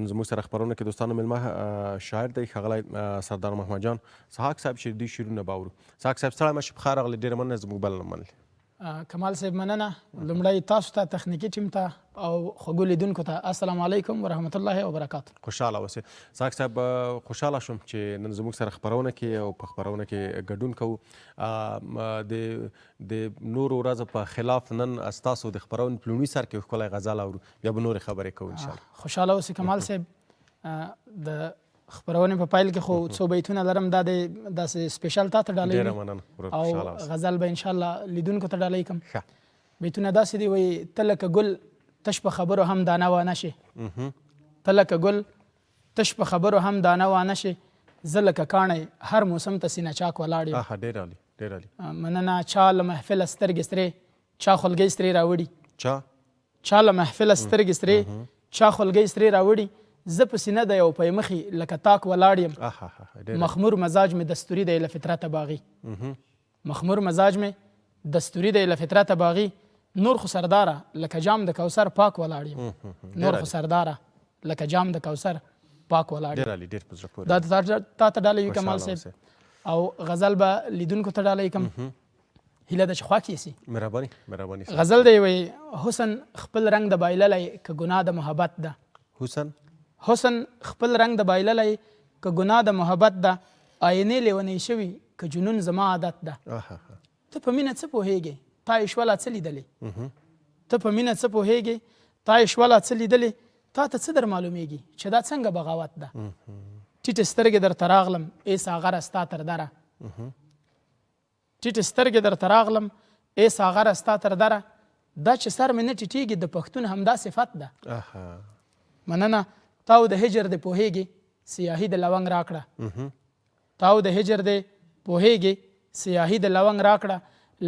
زموږ سره خپرونه کې دوستانو مېلمه شاعر دی ښاغلی سردار محمد جان سحاق صاحب چې دوی شعرونه به اورو. سحاق صاحب ستړی مه شي، پخیر راغلې، ډېره مننه زموږ بلنه منلې. کمال صاحب مننه. لومړی تاسو ته، تخنیکي ټیم ته او خوږو لیدونکو ته السلام علیکم ورحمت الله وبرکاتو. خوشحاله اوسئ. سحاق صاحب خوشحاله شوم چې نن زموږ سره خپرونه کې او په خپرونه کې ګډون کوو. د نورو ورځو په خلاف نن ستاسو د خپرونې په لومړي سر کې ښکلی غزل اورو، بیا به نورې خبرې کوو انشاءالله. خوشحاله اوسئ کمال صاحب. د خپرونې په پیل کې خو څو بیتونه لرم، دا داسې سپیشل تا ته ډالۍ ډېره مننه او غزل به انشاءالله لیدونکو ته ډالۍ کړم. بیتونه داسې دي، وایي ته لکه ګل تش په خبرو هم دانه وانه شې، ته لکه ګل تش په خبرو هم دانه وانه شې، زه لکه کاڼی هر موسم ته سینه چاک ولاړ یم. ډېر عالي ډېر عالي. مننه. چا له محفله سترګې سرې چا خولګۍ سرې راوړي، چا له محفله سترګې سرې چا خولګۍ سرې راوړي، زه په سینه د یو پی مخې لکه تاک ولاړ یم. مخمور مزاج مې دستوري دی له فطرته باغي، مخمور مزاج مې دستوري دی له فطرته باغي، نور خو سرداره لکه جام د کوثر پاک ولاړ یم، نور خو سرداره لکه جام د کوثر پاک ولاړ یم. دا تا ته ډالۍ وي کمال صاحب، او غزل به لیدونکو ته ډالۍ کړم. هیله ده چې خواږ یې سي. مهرباني. غزل دی، وایي حسن خپل رنګ د بایللی که ګناه د محبت ده، حسن خپل رنګ د بایللی که ګناه د محبت ده، آینې لیونی شوي که جنون زما عادت ده. ته په مینه څه پوهېږې تا یې شوله څه لیدلې، ته په مینه څه پوهېږې تا یې شوله څه لیدلې، تا ته څه در معلومیږي چې دا څنګه بغاوت ده. ټیټې سترګې درته راغلم ای ساغره ستا تر دره، ټیټې سترګې درته راغلم ای ساغره ستا تر دره، دا چې سر مې نه ټیټېږي د پښتون همدا صفت ده. مننه. تاو د هجر د پوهېږي سیاهي د لونګ راکړه، تاو د هجر د پوهېږي سیاهي د لونګ راکړه،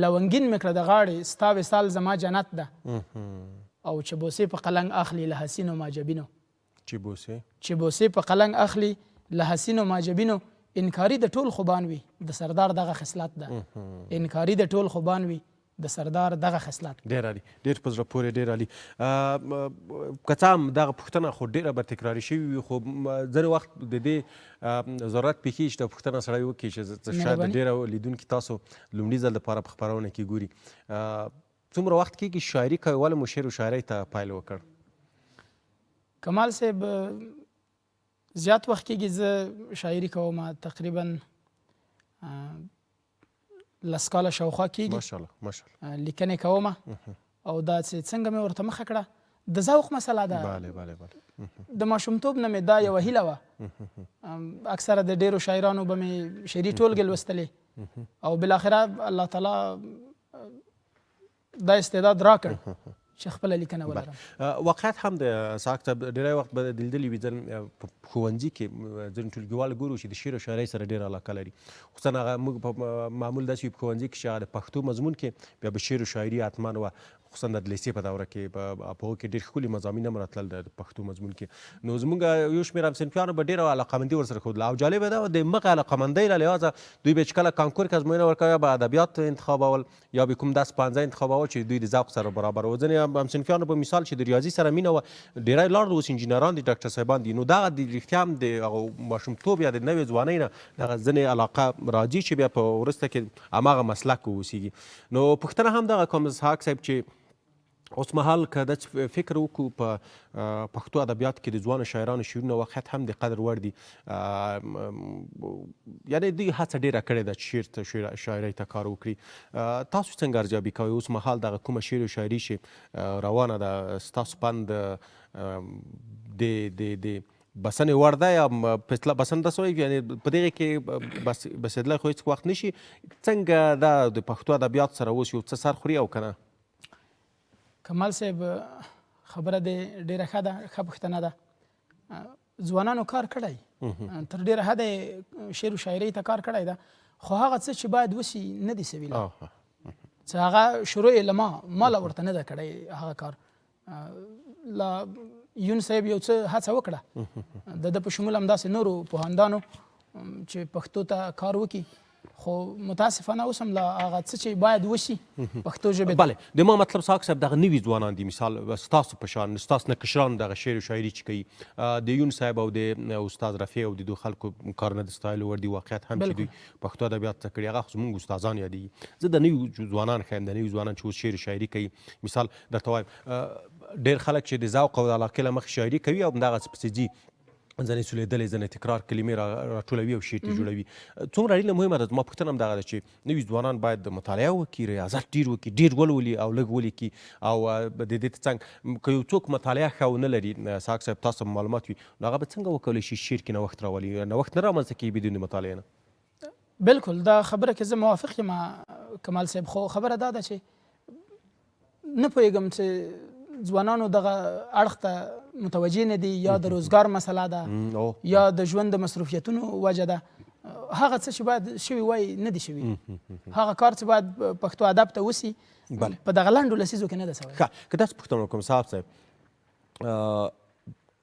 لونګین مې کړه د غاړې ستا وصال زما جنت ده. او چې بوسې په قلنګ اخلي له حسینو ماجبینو، چې بوسې په قلنګ اخلي له حسینو ماجبینو، انکاري د ټول خوبان وي د سردار دغه خصلت ده، انکاري د ټول خوبان وي د سردار دغه خصلت. ډېر عالي، ډېر په زړه پورې، ډېر عالي. که څه هم دغه پوښتنه خو ډېره به تکراري شوې وي، خو ځینې وخت د دې ضرورت پېښېږي چې دا پوښتنه سړی وکړي چې شاید ډېره لیدونکي تاسو لومړي ځل دپاره په خپرونه کې ګوري. څومره وخت کېږي شاعري کوئ؟ ولې مو شعر و شاعرۍ ته پیل وکړ؟ کمال صاحب زیات وخت کېږي زه شاعري کوم، تقریبا لس کاله شاوخوا کېږي. ماشاءالله. لیکنې کوم، او دا چې څنګه مې ورته مخه کړه د ذوق مسله ده. د ماشومتوب نه مې دا یوه هیله وه، اکثره د ډېرو شاعرانو به مې شعري ټولګې لوستلې، او بالاخره الله تعالی دا استعداد راکړ چې خپله لیکنه ولرم. واقعیت هم د سحاق صاحب ډېری وخت به لیدلي وي په ښوونځي کې ځینې ټولګیوال ګورو چې د شعر او شاعرۍ سره ډېره علاقه لري، خصوصا هغه موږ په معمول داسې وي په ښوونځي کې چې هغه د پښتو مضمون کې بیا به شعر او شاعري حتما وه، خصوصا د لیسې په دوره کې په هغو کې ډېر ښکلي مضامین هم راتلل د پښتو مضمون کې. نو زموږ یو شمېر همصنفیانو به ډېره علاقمندي ورسره ښودله، او جالبه دا د مغې علاقمندۍ له لحاظه دوی به چې کله کانکور کې ازموینه ورکوي یا به ادبیات انتخابول یا به کوم داسې پوهنځی انتخابول چې دوی د ذوق سره برابر وو. ځینې همصنفیانو په مثال چې د ریاضي سره مینه وه ډېری لاړل، اوس انجینران دي، ډاکټر صاحبان دي. نو دغه د رښتیا هم د هغه ماشومتوب یا د نوې ځوانۍ نه دغه ځینې علاقه راځي چې بیا په وروسته کې هماغه مسلک واوسېږي. نو پوښتنه هم دغه کوم سحاق صاحب چې اوس مهال که داسې فکر وکړو په پښتو ادبیاتو کې د ځوانو شاعرانو شعرونه واقعیت هم د قدر وړ دي، یعنې دوی هڅه ډېره کړې ده چې شعر ته شاعرۍ ته کار وکړي. تاسو څنګه ارزیابي کوئ اوس مهال دغه کومه شعر او شاعري چې روانه ده، ستاسو پند د بسنې وړ ده یا بسنه داسې وایي یعنې په دغې کې بسېدلی خو هېڅ وخت نه شي، څنګه دا د پښتو ادبیاتو سره اوس یو څه سر خوري او که نه؟ کمال صاحب خبره دې ډېره ښه ده، ښه پوښتنه ده. ځوانانو کار کړی، تر ډېره حده شعر و شاعرۍ ته کار کړی ده، خو هغه څه چې باید وسي نه دي سوي، چې هغه شروع یې له ما له ورته نه ده کړی هغه کار. لا یون صاحب یو څه هڅه وکړه، د ده په شمول همداسې نورو پوهندانو چې پښتو ته کار وکړي، خو متاسفانه اوس هم له هغه څه چې باید وشي پښتو ژبې ته بله د ما مطلب ساق صاحب دغه نوي ځوانان دي مثال ستاسو په شان ستاسو نه کشران دغه شعر و شاعري چې کوي د یون صاحب او د استاد رفیع او د دوی خلکو کارونه د ستایلو وړ دي واقعیت هم چې دوی پښتو ادبیات زده کړي هغه خو زموږ استادان یادېږي زه د نوي ځوانان ښیم د نوي ځوانان چې اوس شعر و شاعري کوي مثال درته وایم ډېر خلک چې د ذوق او د علاقې له مخې شاعري کوي او همدغسې پسې ځي ځنې سولیدلې ځنې تکرار کلمې راټولوي او شعر ترې جوړوي څومره اړینه مهمه ده زما پوښتنه هم دغه ده چې نوي ځوانان باید مطالعه وکړي ریاضت ډېر وکړي ډېر ولولي او لږ ولیکي او د دې ته څنګه که یو څوک مطالعه ښه ونه لري ساق صاحب تاسو معلومات وي نو هغه به څنګه وکولی شي شعر کې نوښت راولي نوښت نه رامنځته کېږي بدون د مطالعې نه بالکل دا خبره کې زه موافق یم کمال صاحب خو خبره دا ده چې نه پوهېږم چې ځوانانو دغه اړخ ته متوجه نه دي یا د روزګار مسله ده یا د ژوند د مصروفیتونو وجه ده هغه څه چې باید شوي وای نه دي شوي هغه کار چې باید پښتو ادب ته وسي په دغه لنډو لسیزو کې نه ده سوی که داسې پوښتنه وکړم صاحب صاحب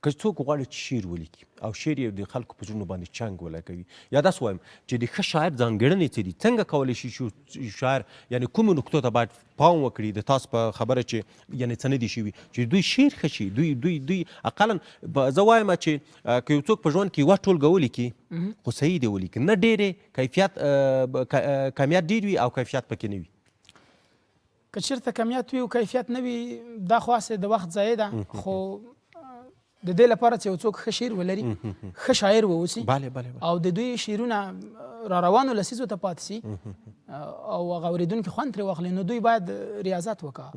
که څوک غواړي چې شعر ولیکي او شعر یې د خلکو په زړونو باندې چنګ ولګوي یا داسې وایم چې د ښه شاعر ځانګړنې څه دي څنګه کولی شي شاعر یعنې کومو نکتو ته باید پام وکړي د تاسو په خبره چې یعنې څه نه دي شوي چې دوی شعر ښه شي دوی اقلا زه وایم چې که یو څوک په ژوند کې یوه ټولګه ولیکي خو صحیح دی ولیکي نه ډېرې کمیت ډېر وي او کیفیت پکې نه وي که چېرته کمیت وي او کیفیت نه وي دا خو هسې د وخت ضایع ده خو د دې لپاره چې یو څوک ښه شعر ولري ښه شاعر واوسي او د دوی شعرونه را روانو لسیزو ته پاتې سي او هغه اورېدونکي خوند ترې واخلي نو دوی باید ریاضت وکړه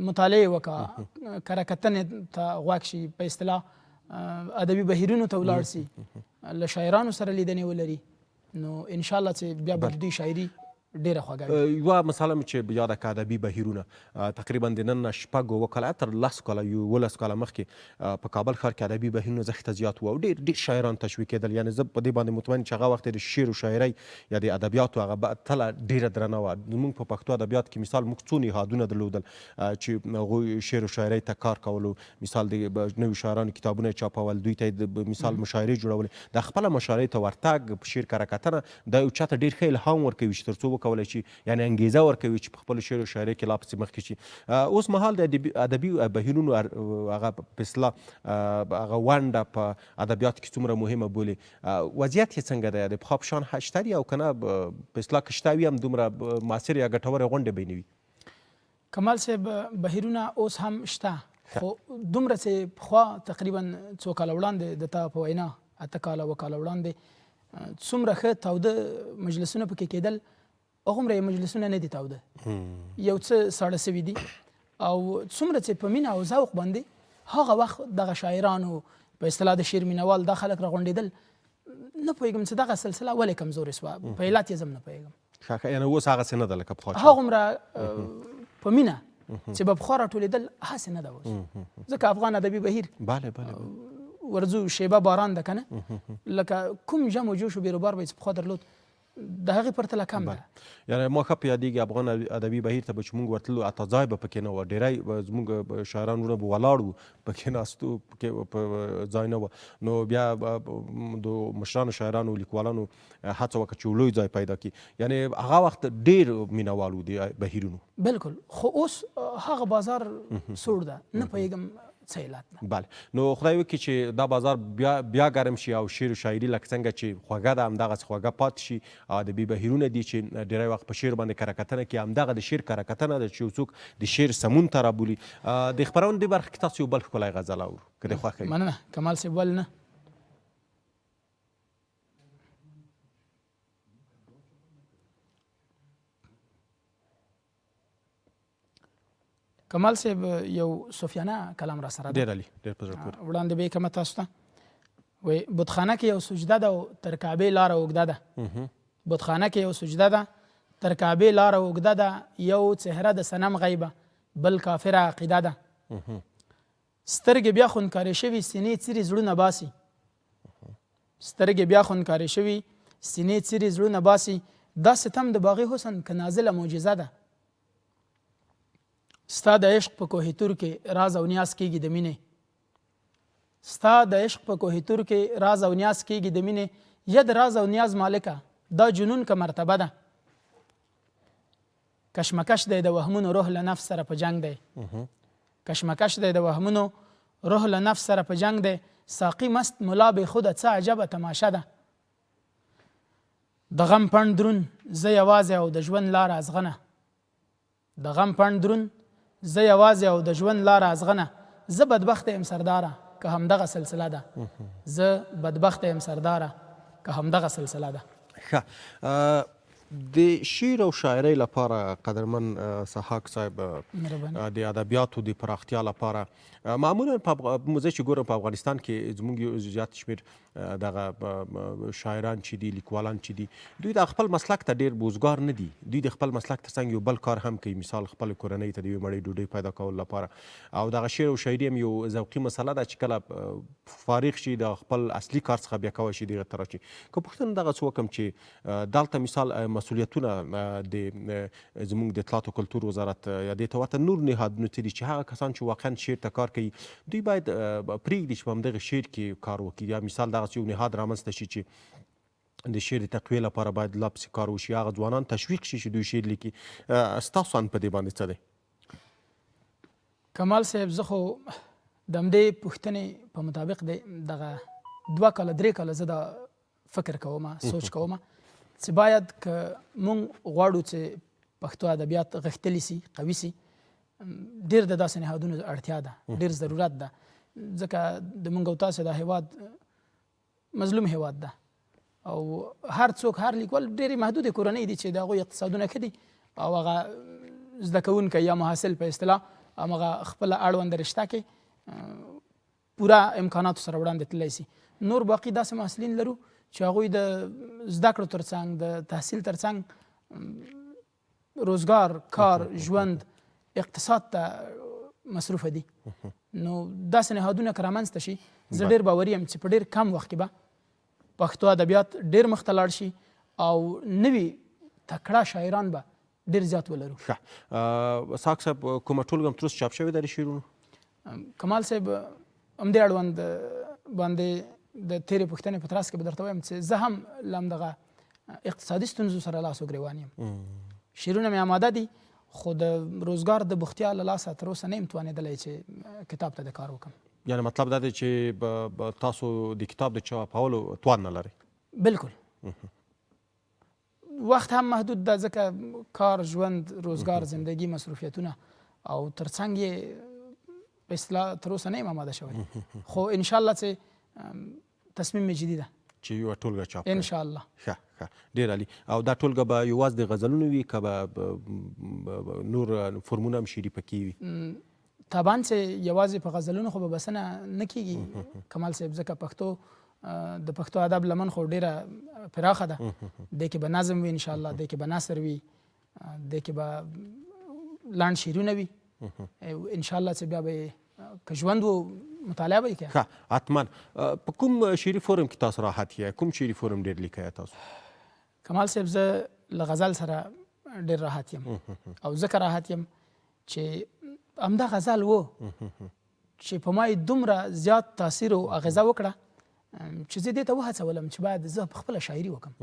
مطالعې وکړه کره کتنې ته غوږ شي په اصطلاح ادبي بهیرونو ته ولاړ سي له شاعرانو سره لیدنې ولري نو انشاءالله چې بیا به د دوی شاعري ډېره خوږه یوه مسله مې چې یاده که ادبي بهیرونه تقریبا د نن نه شپږ اووه کاله تر 10 کاله 11 کاله مخکې په کابل ښار کې ادبي بهیرونه زښته زیات وو او ډېر شاعران تشویق کېدل یعنې زه په دې باندې مطمئن چې هغه وخت د شعر و شاعرۍ یا د ادبیاتو هغه تله ډېره درنه وه زموږ په پښتو ادبیات کې مثال موږ څو نهادونه درلودل چې هغوی شعر و شاعرۍ ته کار کولو مثال د نوي شاعرانو کتابونه یې چاپول دوی ته یې مثال مشاعرې جوړولې د خپله مشاعرې ته ورتګ په شعر کره کتنه دا یو چاته ډېر ښه الهام ورکوي چې تر څو وکولی شي یعنې انګیزه ورکوي چې په خپلو شعر و شاعرۍ کې لا پسې مخکې شي اوس مهال د ادبي بهیرونو هغه په اصطلاح هغه ونډه په ادبیاتو کې څومره مهمه بولي وضعیت یې څنګه دی د پخوا په شان شته دي او که نه په اصطلاح که شته وي هم دومره مؤثرې یا ګټورې غونډې به یې نه وي کمال صاحب بهیرونه اوس هم شته خو دومره چې پخوا تقریبا څو کاله وړاندې د تا په وینا 8 کاله 7 کاله وړاندې څومره ښه تاوده مجلسونه پکې کېدل هغومره یې مجلسونه نه دي تاوده یو څه ساړه سوي دي او څومره چې په مینه او ذوق باندې هغه وخت دغه شاعرانو په اصطلاح د شعر مینوال دا خلک راغونډېدل نه پوهېږم چې دغه سلسله ولې کمزورې سوه په علت یې زه هم نه پوهېږم یعنې اوس هغسې نه ده لکه پخوا هغومره په مینه چې به پخوا راټولېدل هسې نه ده اوس ځکه افغان ادبي بهیر ورځو شیبه باران ده که نه لکه کوم جمع و جوش و بیروبار به یې چې پخوا درلود د هغې پرتله کم ده یعنې ما ښه په یادېږي افغان ادبي بهیر ته به چې موږ ورتلو اته ځای به پکې نه وه ډېری زموږ شاعران وروڼه به ولاړ وو پکې ناستو په ځای نه وه نو بیا د مشرانو شاعرانو لیکوالانو هڅه وکړه چې لوی ځای پیدا کړي یعنې هغه وخت ډېر مینوال وو د بهیرونو بالکل خو اوس هغه بازار سوړ ده نه پوهېږم څه علت ده بله نو خدای وکړي چې دا بازار بیا ګرم شي او شعر و شاعري لکه څنګه چې خوږه ده همدغسې خوږه پاتې شي او ادبي بهیرونه دي چې ډېری وخت په شعر باندې کره کتنه کې همدغه د شعر کره کتنه ده چې یو څوک د شعر سمون ته رابولي د خپرونې دې برخه کې تاسو یو بل ښکلی غزل اورو که دې خوښوي مننه کمال صاحب ولې نه کمال صاحب یو صوفیانه کلام را سره ده ډېر علي ډېر په زړه پورې وړاندې به یې کومه تاسو ته وایي بتخانه کې یو سجده ده او تر کعبې لاره اوږده ده بتخانه کې یو سجده ده تر کعبې لاره اوږده ده یو څهره د صنم غیبه بل کافره عقیده ده سترګې بیا خونکارې شوي سینې څیرې زړونه باسي سترګې بیا خونکارې شوي سینې څیرې زړونه باسي دا ستم د باغي حسن که نازله معجزه ده ستا د عشق په کوهتور کې راز او نیاز کېږي د مینې ستا د عشق په کوهتور کې راز او نیاز کېږي د مینې ید راز او نیاز مالکه دا جنون که مرتبه ده. کشمکش دی د وهمونو روح له نفس سره په جنگ دی. کشمکش دی د وهمونو روح له نفس سره په جنگ دی. ساقي مست ملا بې خوده څه عجبه تماشه ده. د غم پڼ درون زه یوازې او د ژوند لاره ازغنه. د غم پڼ درون زه یوازې او د ژوند لاره ازغنه. زه بدبخته یم سرداره که همدغه سلسله ده. زه بدبخته یم سرداره که همدغه سلسله ده. ښه، د شعر او شاعرۍ لپاره قدرمن سحاق صاحب د ادبیاتو د پراختیا لپاره معمولا زه چې ګورم په افغانستان کې زموږ یو زیات شمېر دغه شاعران چې دي، لیکوالان چې دي، دوی د خپل مسلک ته ډېر بوزګار نه دي. دوی د خپل مسلک ترڅنګ یو بل کار هم کوي، مثال خپل کورنۍ ته د یوې مړۍ ډوډۍ پیدا کولو لپاره. او دغه شعر او شاعري هم یو ذوقي مسله ده چې کله فارغ شي د خپل اصلي کار څخه بیا کولی شي دغې ته راشي. که پوښتنه دغه څه وکړم چې دلته مثال مسؤلیتونه د زموږ د اطلاعات او کلتور وزارت یا دې ته ورته نور نهادونه څه دي چې هغه کسان چې واقعا شعر ته کار کوي دوی باید پرېږدي چې په همدغه شعر کې کار وکړي، یا مثال دغسې یو نهاد رامنځته شي چې د شعر د تقویې لپاره باید لا پسې کار وشي، هغه ځوانان تشویق شي چې دوی شعر لیکي. ستاسو اند په دې باندې څه دی؟ کمال صاحب زه خو د همدې پوښتنې په مطابق دغه 2 کاله 3 کاله زه دا فکر کوم، سوچ کوم چې باید که موږ غواړو چې پښتو ادبیات غښتلي سي، قوي سي، ډېر د داسې نهادونو اړتیا ده، ډېر ضرورت ده. ځکه د موږ او تاسو دا هیواد مظلوم هیواد ده او هر څوک، هر لیکوال ډېرې محدودې کورنۍ دي چې د هغوی اقتصادونه ښه دي او هغه زده کوونکی یا محصل په اصطلاح همغه خپله اړونده رشته کې پوره امکاناتو سره وړاندې تللی سي. نور باقي داسې محصلین لرو چې هغوی د زده کړو ترڅنګ، د تحصیل ترڅنګ روزګار، کار، ژوند، اقتصاد ته مصروفه دي. نو داسې نهادونه که رامنځته شي زه ډېر باوري یم چې په ډېر کم وخت کې به پښتو ادبیات ډېر مخ ته لاړ شي او نوي تکړه شاعران به ډېر زیات ولرو. ښه، ساق صاحب کومه ټولګه هم تروس چاپ شوې ده د شعرونو؟ کمال صاحب همدې اړوند باندې د تیرې پوښتنې په تراس کې به درته وایم چې زه هم له همدغه اقتصادي ستونزو سره لاس و ګرېوان یم. شعرونه مې آماده دي خو د روزګار د بوختیا له لاسه تر اوسه نه یم توانېدلی چې کتاب ته د کار وکړم. یعنې مطلب دا دی چې تاسو د کتاب د چاپولو توان نه لرئ؟ بلکل. وخت هم محدود ده ځکه کار، ژوند، روزګار، زندگی، مصروفیتونه او ترڅنګ یې په اصطلاح تر اوسه نه یم آماده شوی. خو انشاءالله چې تصمیم مې جدي ده چې یوه ټولګه چاپ کړئ انشاءالله. ښه ښه، ډېر عالي. او دا ټولګه به یوازې د غزلونو وي که به نور فرمونه هم شعري پکې وي؟ طبعا چې یوازې په غزلونو خو به بسنه نه کېږي کمال صاحب، ځکه پښتو د پښتو ادب لمن خو ډېره پراخه ده. دې کې به نظم وي انشاءالله، دې کې به نثر وي، دې کې به لنډ شعرونه وي انشاءالله چې بیا به که ژوند و مطالعه به یې کوي. ښه، حتما. په کوم شعري فورم کې تاسو راحت یې؟ کوم شعري فورم ډېر لیکئ تاسو؟ کمال صاحب زه له غزل سره ډېر راحت یم او ځکه راحت یم چې همدا غزل و چې په ما یې دومره زیات تاثیر او اغیزه وکړه چې زه دې ته وهڅولم چې باید زه په خپله شاعري وکړم.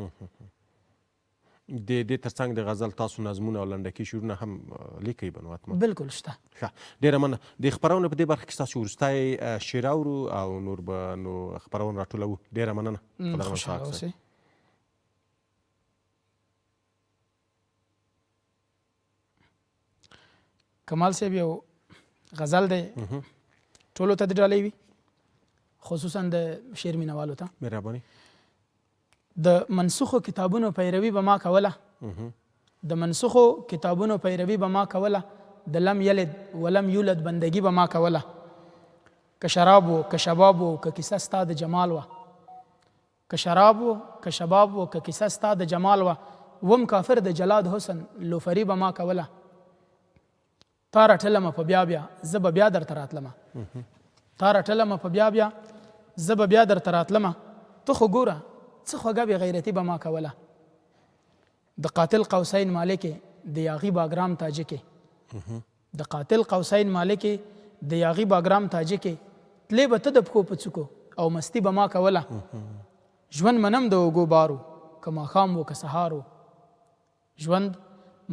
د دې ترڅنګ د غزل تاسو نظمونه او لنډکي شعرونه هم لیکئ به نو حتما؟ بلکل شته. ښه، ډېره مننه. د خپرونې په دې برخه کې ستاسو وروستی شعر اورو او نور به نو خپرونه راټولوو. ډېره مننه. خوشحاله اوسئ. کمال صاحب یو غزل دی، ټولو ته د ډالۍ وي، خصوصا د شعر مینوالو ته. مهرباني. د منسوخو کتابونو پیروي به ما کوله، د منسوخو کتابونو پیروي به ما کوله، د لم یلد ولم یولد بندگی به ما کوله. که شراب و که شباب و که کیسه ستا د جمال وه، که شراب و که شباب و که کیسه ستا د جمال وه، وم کافر د جلاد حسن لوفري به ما کوله. تا رټلمه په بیا بیا زه به بیا درته راتلمه، تا رټلمه په بیا بیا زه به بیا درته راتلمه. ته خو ګوره څه خوږه بې غیرتي به ما کوله. د قاتل قوسین مالکې د یاغي باګرام تاجکې، د قاتل قوسین مالکې د یاغي باګرام تاجکې، تلې به ته د پښو په څوکو او مستی به ما کوله. ژوند منم د اوږو بارو که ماښام و که سهار و ژوند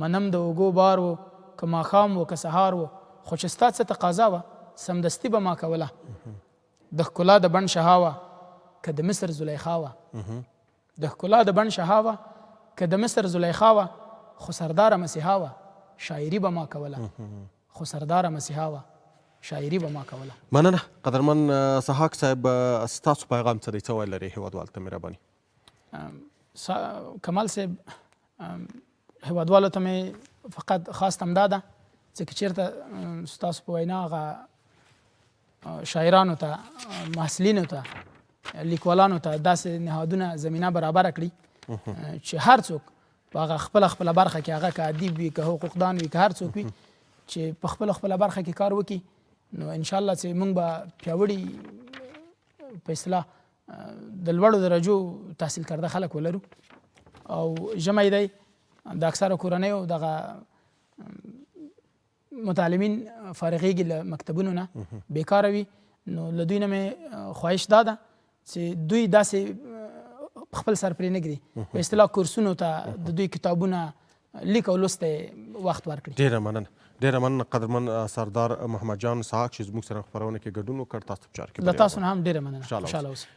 منم د اوږو بار و که ماښام و که سهار و خو چې ستا څه تقاضا وه سمدستي به ما کوله د ښکلا د بڼ شها وه که د مصر زلیخا وه د ښکلا د بڼ شها وه که د مصر زلیخا وه خو سرداره مسیحا وه شاعري به ما کوله خو سرداره مسیحا وه شاعري به ما کوله. مننه قدرمن سحاق صاحب، ستاسو پیغام څه دی؟ څه ویل لري هیوادوالو ته مهرباني؟ کمال صاحب، هیوادوالو ته مې فقط خاص تمدا ده ځکه چېرته ستاسو په وینا هغه شاعرانو ته، محصلینو ته، لیکوالانو ته داسې نهادونه زمینه برابره کړي چې هر څوک په هغه خپله برخه کې، هغه که ادیب وي، که حقوقدان وي، که هر څوک وي، چې په خپله برخه کې کار وکړي، نو انشاءالله چې موږ به پیاوړي په اصطلاح د لوړو درجو تحصیل کرده خلک ولرو. او ژمی دی، د اکثره کورنیو دغه متعلمین فارغېږي له مکتبونو نه، بیکاره وي، نو له دوی نه مې خواهش دا ده چې دوی داسې خپل سر پرې نه ږدي، په اصطلاح کورسونو ته د دوی کتابونه لیک او لوست وخت ورکړي. ډېره مننه قدرمن سردار محمد جان سحاق چې زموږ سره خپرونه کې ګډون وکړ. تاسو په چار کې له تاسو نه هم ډېره مننه. خوشحاله اوسئ.